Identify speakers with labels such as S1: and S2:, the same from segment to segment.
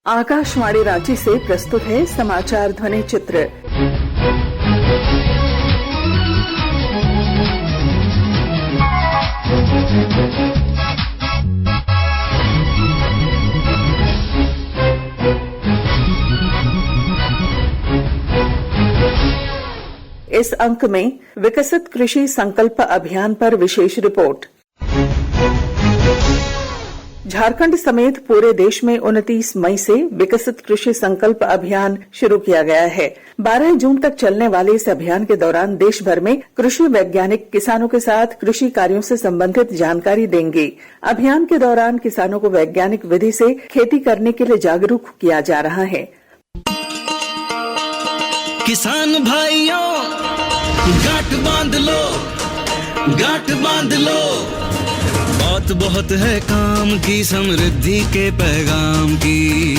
S1: आकाशवाणी रांची से प्रस्तुत है समाचार ध्वनि चित्र। इस अंक में विकसित कृषि संकल्प अभियान पर विशेष रिपोर्ट। झारखंड समेत पूरे देश में 29 मई से विकसित कृषि संकल्प अभियान शुरू किया गया है। 12 जून तक चलने वाले इस अभियान के दौरान देश भर में कृषि वैज्ञानिक किसानों के साथ कृषि कार्यों से संबंधित जानकारी देंगे। अभियान के दौरान किसानों को वैज्ञानिक विधि से खेती करने के लिए जागरूक किया जा रहा है।
S2: किसान भाइयों गांठ बांध लो, गांठ बांध लो, बात बहुत है काम की, समृद्धि के पैगाम की।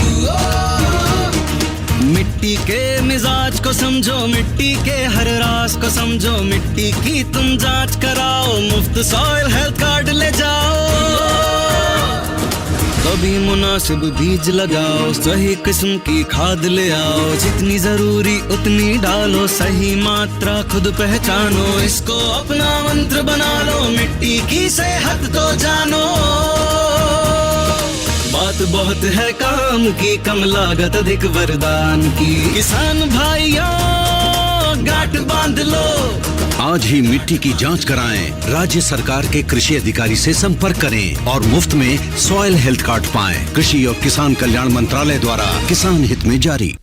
S2: मिट्टी के मिजाज को समझो, मिट्टी के हर राज को समझो, मिट्टी की तुम जांच कराओ, मुफ्त सॉइल हेल्थ कार्ड ले जाओ। कभी मुनासिब बीज लगाओ, सही किस्म की खाद ले आओ, जितनी जरूरी उतनी डालो, सही मात्रा खुद पहचानो, इसको अपना मंत्र बना लो, मिट्टी की सेहत तो जानो। बात बहुत है काम की, कम लागत अधिक वरदान की। किसान भाइयों गांठ बांध लो,
S3: आज ही मिट्टी की जांच कराएं, राज्य सरकार के कृषि अधिकारी से संपर्क करें और मुफ्त में सॉइल हेल्थ कार्ड पाएं। कृषि और किसान कल्याण मंत्रालय द्वारा किसान हित में जारी।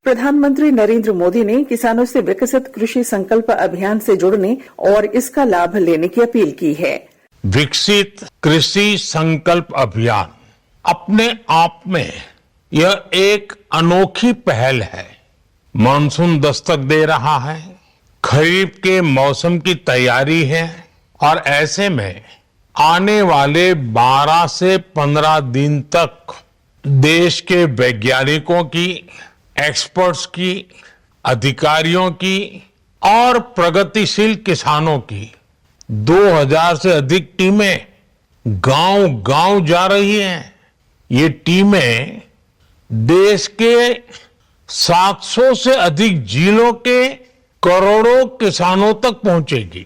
S1: प्रधानमंत्री नरेंद्र मोदी ने किसानों से विकसित कृषि संकल्प अभियान से जुड़ने और इसका लाभ लेने की अपील की है।
S4: विकसित कृषि संकल्प अभियान अपने आप में यह एक अनोखी पहल है। मानसून दस्तक दे रहा है, खरीफ के मौसम की तैयारी है और ऐसे में आने वाले 12 से 15 दिन तक देश के वैज्ञानिकों की, एक्सपर्ट्स की, अधिकारियों की और प्रगतिशील किसानों की 2000 से अधिक टीमें गांव-गांव जा रही हैं। ये टीमें देश के 700 से अधिक जिलों के करोड़ों किसानों तक पहुंचेगी।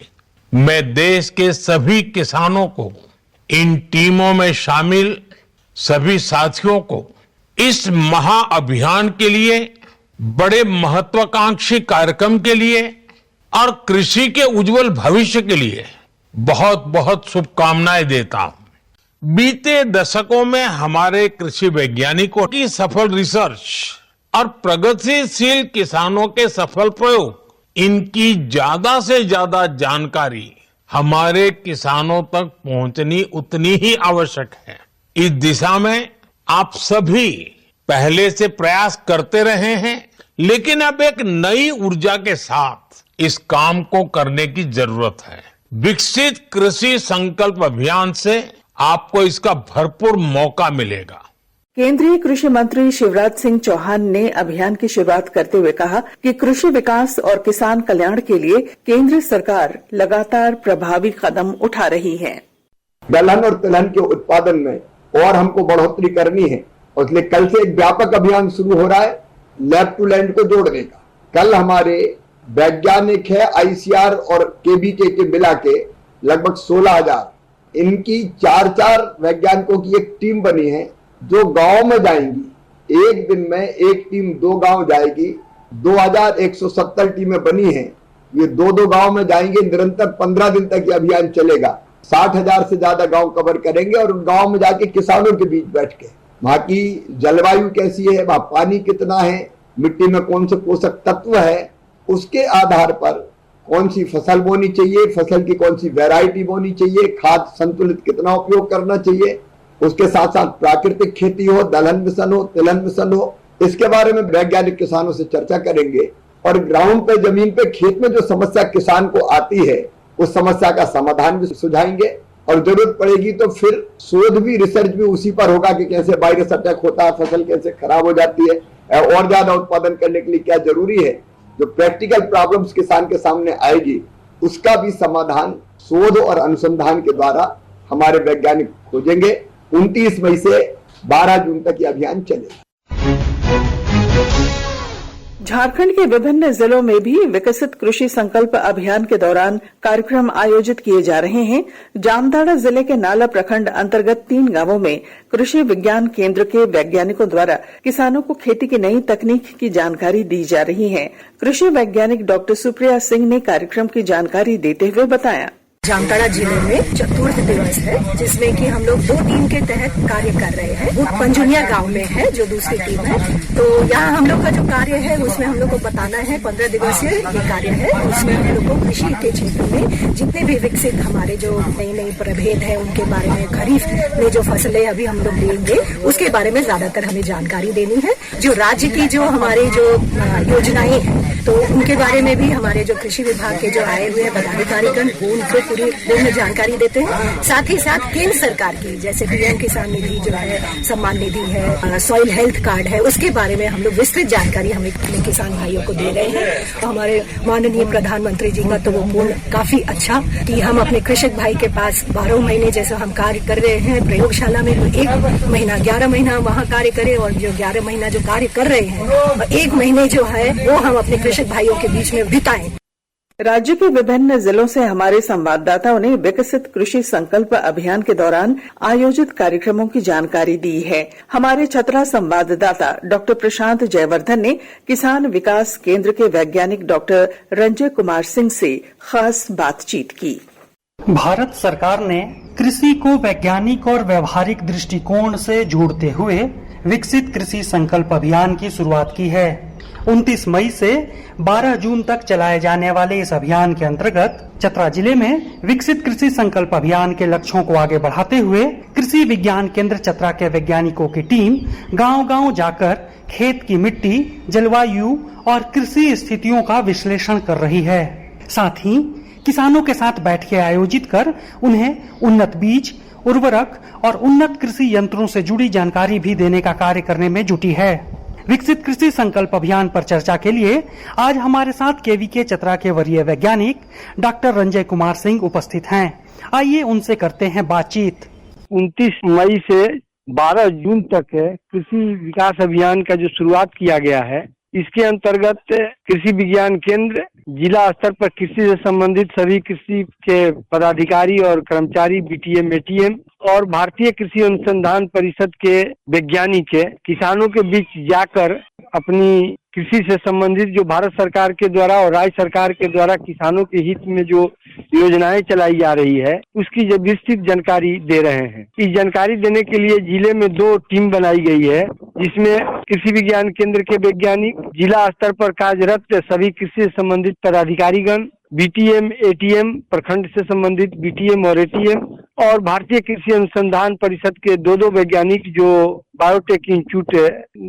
S4: मैं देश के सभी किसानों को, इन टीमों में शामिल सभी साथियों को इस महाअभियान के लिए, बड़े महत्वाकांक्षी कार्यक्रम के लिए और कृषि के उज्जवल भविष्य के लिए बहुत बहुत शुभकामनाएं देता हूं। बीते दशकों में हमारे कृषि वैज्ञानिकों की सफल रिसर्च और प्रगतिशील किसानों के सफल प्रयोग, इनकी ज्यादा से ज्यादा जानकारी हमारे किसानों तक पहुंचनी उतनी ही आवश्यक है। इस दिशा में आप सभी पहले से प्रयास करते रहे हैं, लेकिन अब एक नई ऊर्जा के साथ इस काम को करने की जरूरत है। विकसित कृषि संकल्प अभियान से आपको इसका भरपूर मौका मिलेगा।
S1: केंद्रीय कृषि मंत्री शिवराज सिंह चौहान ने अभियान की शुरुआत करते हुए कहा कि कृषि विकास और किसान कल्याण के लिए केंद्र सरकार लगातार प्रभावी कदम उठा रही है।
S5: दलहन और तिलहन के उत्पादन में और हमको बढ़ोतरी करनी है और इसलिए कल से एक व्यापक अभियान शुरू हो रहा है लैब टू लैंड को जोड़ने का। कल हमारे वैज्ञानिक है आईसीआर और केबीके के मिला के लगभग 16,000, इनकी 4-4 वैज्ञानिकों की एक टीम बनी है जो गांव में जाएंगी। एक दिन में एक टीम 2 गांव जाएगी। 2170 टीमें बनी हैं, ये 2-2 गांव में जाएंगे। निरंतर 15 दिन तक ये अभियान चलेगा। 60,000 से ज्यादा गांव कवर करेंगे और उन गांव में जाके किसानों के बीच बैठ के वहां की जलवायु कैसी है, वहां पानी कितना है, मिट्टी में कौन से पोषक तत्व है, उसके आधार पर कौन सी फसल बोनी चाहिए, फसल की कौन सी वैरायटी बोनी चाहिए, खाद संतुलित कितना उपयोग करना चाहिए, उसके साथ साथ प्राकृतिक खेती हो, दलहन मिशन हो, तिलहन मिशन हो, इसके बारे में वैज्ञानिक किसानों से चर्चा करेंगे और ग्राउंड पे, जमीन पे, खेत में जो समस्या किसान को आती है उस समस्या का समाधान भी सुझाएंगे और जरूरत पड़ेगी तो फिर शोध भी, रिसर्च भी उसी पर होगा कि कैसे वायरस अटैक होता है, फसल कैसे खराब हो जाती है और ज्यादा उत्पादन करने के लिए क्या जरूरी है। जो प्रैक्टिकल प्रॉब्लम्स किसान के सामने आएगी उसका भी समाधान शोध और अनुसंधान के द्वारा हमारे वैज्ञानिक खोजेंगे। 29 मई से 12 जून तक ये अभियान चलेगा।
S1: झारखंड के विभिन्न जिलों में भी विकसित कृषि संकल्प अभियान के दौरान कार्यक्रम आयोजित किए जा रहे हैं। जामताड़ा जिले के नाला प्रखंड अंतर्गत 3 गांवों में कृषि विज्ञान केंद्र के वैज्ञानिकों द्वारा किसानों को खेती की नई तकनीक की जानकारी दी जा रही है। कृषि वैज्ञानिक डॉक्टर सुप्रिया सिंह ने कार्यक्रम की जानकारी देते हुए बताया।
S6: जामताड़ा जिले में चतुर्थ दिवस है, जिसमें कि हम लोग 2 टीम के तहत कार्य कर रहे हैं। वो पंजुनिया गांव में है जो दूसरी टीम है। तो यहाँ हम लोग का जो कार्य है उसमें हम लोग को बताना है, 15 दिवसीय ये कार्य है। उसमें हम लोग को कृषि के क्षेत्र में जितने भी विकसित हमारे जो नई नई प्रभेद है उनके बारे में, खरीफ में जो फसलें अभी हम लोग लेंगे उसके बारे में ज्यादातर हमें जानकारी देनी है। जो राज्य की जो हमारी जो योजनाएं हैं तो उनके बारे में भी हमारे जो कृषि विभाग के जो आए हुए पदाधिकारीगण उनको पूरी में जानकारी देते हैं। साथ ही साथ केंद्र सरकार की जैसे पीएम किसान निधि जो है, सम्मान निधि है, सॉइल हेल्थ कार्ड है, उसके बारे में हम लोग विस्तृत जानकारी हमें अपने किसान भाइयों को दे रहे हैं। तो हमारे माननीय प्रधानमंत्री जी का तो वो पूर्ण काफी अच्छा कि हम अपने कृषक भाई के पास 12 महीने जैसे हम कार्य कर रहे हैं प्रयोगशाला में, तो 1 महीना 11 महीना वहाँ कार्य करें और जो 11 महीना जो कार्य कर रहे हैं 1 महीने जो है वो हम अपने कृषक भाइयों के बीच में बिताएं।
S1: राज्य के विभिन्न जिलों से हमारे संवाददाताओं ने विकसित कृषि संकल्प अभियान के दौरान आयोजित कार्यक्रमों की जानकारी दी है। हमारे छतरा संवाददाता डॉक्टर प्रशांत जयवर्धन ने किसान विकास केंद्र के वैज्ञानिक डॉक्टर रंजय कुमार सिंह से खास बातचीत की।
S7: भारत सरकार ने कृषि को वैज्ञानिक और व्यवहारिक दृष्टिकोण से जोड़ते हुए विकसित कृषि संकल्प अभियान की शुरुआत की है। 29 मई से 12 जून तक चलाए जाने वाले इस अभियान के अंतर्गत चतरा जिले में विकसित कृषि संकल्प अभियान के लक्ष्यों को आगे बढ़ाते हुए कृषि विज्ञान केंद्र चतरा के वैज्ञानिकों की टीम गांव-गांव जाकर खेत की मिट्टी, जलवायु और कृषि स्थितियों का विश्लेषण कर रही है। साथ ही किसानों के साथ बैठकें आयोजित कर उन्हें उन्नत बीज, उर्वरक और उन्नत कृषि यंत्रों से जुड़ी जानकारी भी देने का कार्य करने में जुटी है। विकसित कृषि संकल्प अभियान पर चर्चा के लिए आज हमारे साथ केवीके चतरा के वरीय वैज्ञानिक डॉक्टर रंजय कुमार सिंह उपस्थित हैं। आइए उनसे करते हैं बातचीत।
S8: 29 मई से 12 जून तक कृषि विकास अभियान का जो शुरुआत किया गया है, इसके अंतर्गत कृषि विज्ञान केंद्र, जिला स्तर पर कृषि से संबंधित सभी कृषि के पदाधिकारी और कर्मचारी, बीटीएम, एटीएम और भारतीय कृषि अनुसंधान परिषद के वैज्ञानिक किसानों के बीच जाकर अपनी कृषि से संबंधित जो भारत सरकार के द्वारा और राज्य सरकार के द्वारा किसानों के हित में जो योजनाएं चलाई जा रही है उसकी जो विस्तृत जानकारी दे रहे हैं। इस जानकारी देने के लिए जिले में 2 टीम बनाई गई है, जिसमें कृषि विज्ञान केंद्र के वैज्ञानिक, जिला स्तर पर कार्यरत सभी कृषि से संबंधित पदाधिकारीगण, बीटीएम, एटीएम, प्रखंड से संबंधित बीटीएम और एटीएम और भारतीय कृषि अनुसंधान परिषद के 2 वैज्ञानिक जो बायोटेक इंस्टीट्यूट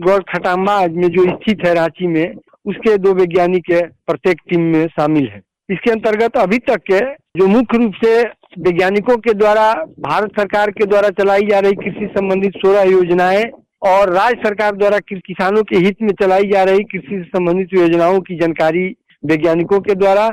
S8: गौर खटामा में जो स्थित है रांची में, उसके 2 वैज्ञानिक प्रत्येक टीम में शामिल है। इसके अंतर्गत अभी तक के जो मुख्य रूप से वैज्ञानिकों के द्वारा भारत सरकार के द्वारा चलाई जा रही कृषि संबंधित 16 योजनाएं और राज्य सरकार द्वारा किसानों के हित में चलाई जा रही कृषि से संबंधित योजनाओं की जानकारी वैज्ञानिकों के द्वारा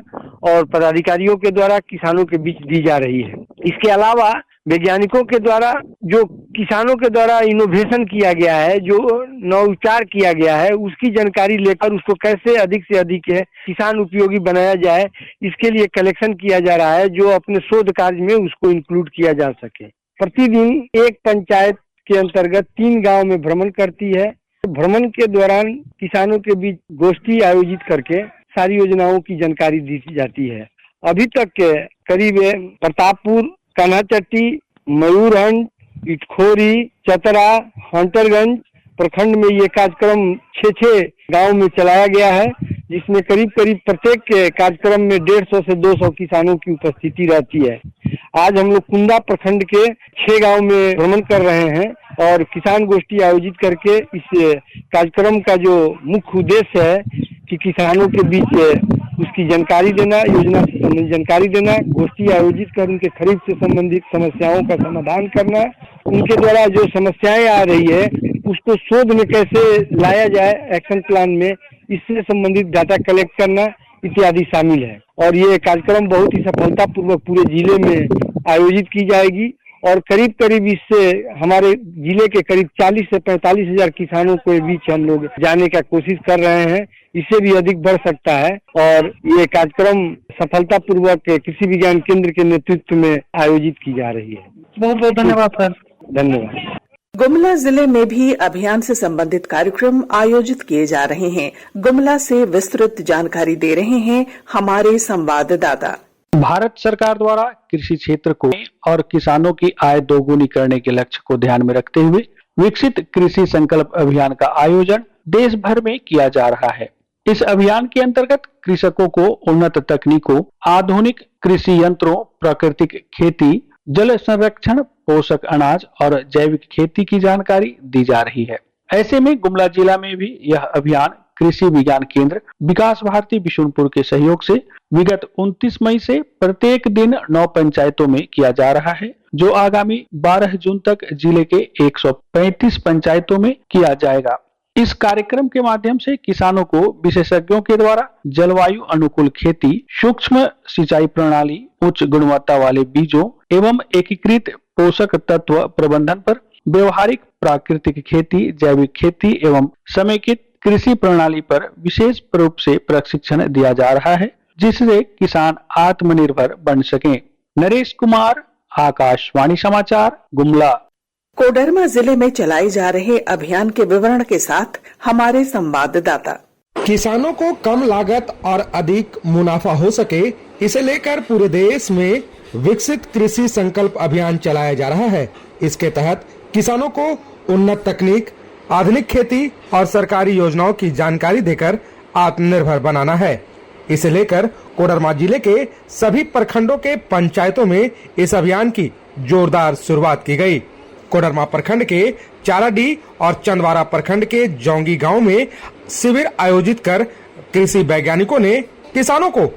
S8: और पदाधिकारियों के द्वारा किसानों के बीच दी जा रही है। इसके अलावा वैज्ञानिकों के द्वारा जो किसानों के द्वारा इनोवेशन किया गया है, जो नवोचार किया गया है, उसकी जानकारी लेकर उसको कैसे अधिक से अधिक किसान उपयोगी बनाया जाए, इसके लिए कलेक्शन किया जा रहा है, जो अपने शोध कार्य में उसको इंक्लूड किया जा सके। प्रतिदिन एक पंचायत के अंतर्गत 3 गांव में भ्रमण करती है। भ्रमण के दौरान किसानों के बीच गोष्ठी आयोजित करके सारी योजनाओं की जानकारी दी जाती है। अभी तक के करीब प्रतापपुर, कान्हाचट्टी, मयूरहंड, इटखोरी, चतरा, हंटरगंज प्रखंड में ये कार्यक्रम 6 गांव में चलाया गया है, जिसमें करीब प्रत्येक कार्यक्रम में 150 से 200 किसानों की उपस्थिति रहती है। आज हम लोग कुंदा प्रखंड के 6 गांव में भ्रमण कर रहे हैं और किसान गोष्ठी आयोजित करके इस कार्यक्रम का जो मुख्य उद्देश्य है कि किसानों के बीच उसकी जानकारी देना, योजना से संबंधित जानकारी देना, गोष्ठी आयोजित कर उनके खरीफ से संबंधित समस्याओं का समाधान करना, उनके द्वारा जो समस्याएं आ रही है उसको शोध में कैसे लाया जाए एक्शन प्लान में, इससे संबंधित डाटा कलेक्ट करना इत्यादि शामिल है। और ये कार्यक्रम बहुत ही सफलतापूर्वक पूरे जिले में आयोजित की जाएगी और करीब करीब इससे हमारे जिले के करीब 40 से 45 हजार किसानों के बीच हम लोग जाने का कोशिश कर रहे हैं। इससे भी अधिक बढ़ सकता है और ये कार्यक्रम सफलतापूर्वक कृषि विज्ञान केंद्र के नेतृत्व में आयोजित की जा रही है।
S7: बहुत बहुत धन्यवाद सर।
S8: धन्यवाद।
S1: गुमला जिले में भी अभियान से संबंधित कार्यक्रम आयोजित किए जा रहे हैं। गुमला से विस्तृत जानकारी दे रहे हैं हमारे संवाददाता।
S9: भारत सरकार द्वारा कृषि क्षेत्र को और किसानों की आय दोगुनी करने के लक्ष्य को ध्यान में रखते हुए विकसित कृषि संकल्प अभियान का आयोजन देश भर में किया जा रहा है। इस अभियान के अंतर्गत कृषकों को उन्नत तकनीकों, आधुनिक कृषि यंत्रों, प्राकृतिक खेती, जल संरक्षण, पोषक अनाज और जैविक खेती की जानकारी दी जा रही है। ऐसे में गुमला जिला में भी यह अभियान कृषि विज्ञान केंद्र विकास भारती बिशुनपुर के सहयोग से विगत 29 मई से प्रत्येक दिन 9 पंचायतों में किया जा रहा है, जो आगामी 12 जून तक जिले के 135 पंचायतों में किया जाएगा। इस कार्यक्रम के माध्यम से किसानों को विशेषज्ञों के द्वारा जलवायु अनुकूल खेती, सूक्ष्म सिंचाई प्रणाली, उच्च गुणवत्ता वाले बीजों एवं एकीकृत पोषक तत्व प्रबंधन पर, व्यवहारिक प्राकृतिक खेती, जैविक खेती एवं समेकित कृषि प्रणाली पर विशेष रूप से प्रशिक्षण दिया जा रहा है, जिससे किसान आत्मनिर्भर बन सकें। नरेश कुमार, आकाशवाणी समाचार, गुमला।
S1: कोडरमा जिले में चलाए जा रहे अभियान के विवरण के साथ हमारे संवाददाता।
S10: किसानों को कम लागत और अधिक मुनाफा हो सके, इसे लेकर पूरे देश में विकसित कृषि संकल्प अभियान चलाया जा रहा है। इसके तहत किसानों को उन्नत तकनीक, आधुनिक खेती और सरकारी योजनाओं की जानकारी देकर आत्मनिर्भर बनाना है। इसे लेकर कोडरमा जिले के सभी प्रखंडों के पंचायतों में इस अभियान की जोरदार शुरुआत की गई। कोडरमा प्रखंड के चाराडी और चंदवारा प्रखंड के जोंगी गांव में शिविर आयोजित कर कृषि वैज्ञानिकों ने किसानों को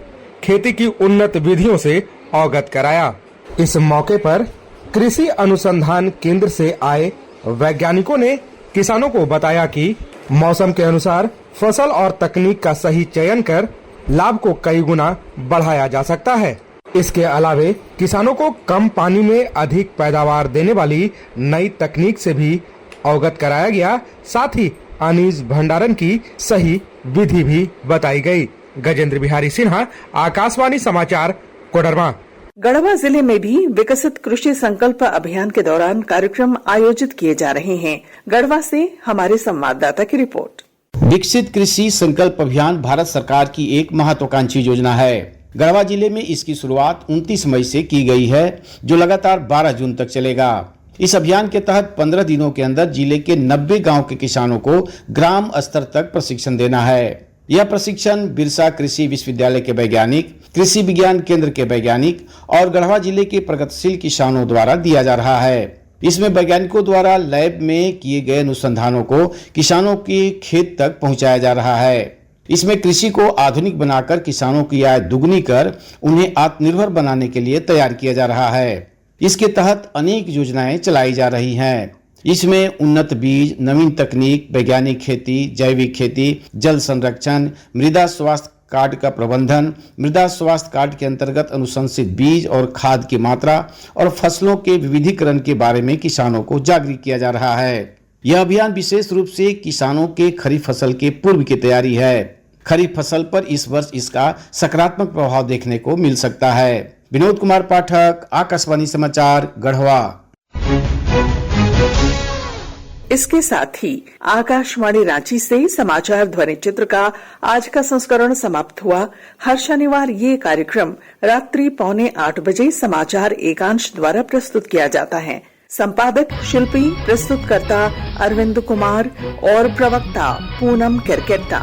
S10: खेती की उन्नत विधियों से अवगत कराया। इस मौके पर कृषि अनुसंधान केंद्र से आए वैज्ञानिकों ने किसानों को बताया कि मौसम के अनुसार फसल और तकनीक का सही चयन कर लाभ को कई गुना बढ़ाया जा सकता है। इसके अलावे किसानों को कम पानी में अधिक पैदावार देने वाली नई तकनीक से भी अवगत कराया गया। साथ ही अनाज भंडारण की सही विधि भी बताई गई। गजेंद्र बिहारी सिन्हा, आकाशवाणी समाचार, कोडरमा।
S1: गढ़वा जिले में भी विकसित कृषि संकल्प अभियान के दौरान कार्यक्रम आयोजित किए जा रहे हैं। गढ़वा से हमारे संवाददाता की रिपोर्ट।
S11: विकसित कृषि संकल्प अभियान भारत सरकार की एक महत्वाकांक्षी योजना है। गढ़वा जिले में इसकी शुरुआत 29 मई से की गई है, जो लगातार 12 जून तक चलेगा। इस अभियान के तहत 15 दिनों के अंदर जिले के 90 गांव के किसानों को ग्राम स्तर तक प्रशिक्षण देना है। यह प्रशिक्षण बिरसा कृषि विश्वविद्यालय के वैज्ञानिक, कृषि विज्ञान केंद्र के वैज्ञानिक और गढ़वा जिले के प्रगतिशील किसानों द्वारा दिया जा रहा है। इसमें वैज्ञानिकों द्वारा लैब में किए गए अनुसंधानों को किसानों के खेत तक पहुंचाया जा रहा है। इसमें कृषि को आधुनिक बनाकर किसानों की आय दुगनी कर उन्हें आत्मनिर्भर बनाने के लिए तैयार किया जा रहा है। इसके तहत अनेक योजनाएं चलाई जा रही हैं। इसमें उन्नत बीज, नवीन तकनीक, वैज्ञानिक खेती, जैविक खेती, जल संरक्षण, मृदा स्वास्थ्य कार्ड का प्रबंधन, मृदा स्वास्थ्य कार्ड के अंतर्गत अनुशंसित बीज और खाद की मात्रा और फसलों के विविधीकरण के बारे में किसानों को जागरूक किया जा रहा है। यह अभियान विशेष रूप से किसानों के खरीफ फसल के पूर्व की तैयारी है। खरीफ फसल पर इस वर्ष इसका सकारात्मक प्रभाव देखने को मिल सकता है। विनोद कुमार पाठक, आकाशवाणी समाचार, गढ़वा।
S1: इसके साथ ही आकाशवाणी रांची से समाचार ध्वनि चित्र का आज का संस्करण समाप्त हुआ। हर शनिवार ये कार्यक्रम रात्रि 7:45 बजे समाचार एकांश द्वारा प्रस्तुत किया जाता है। संपादक शिल्पी, प्रस्तुतकर्ता अरविंद कुमार और प्रवक्ता पूनम केरकेट्टा।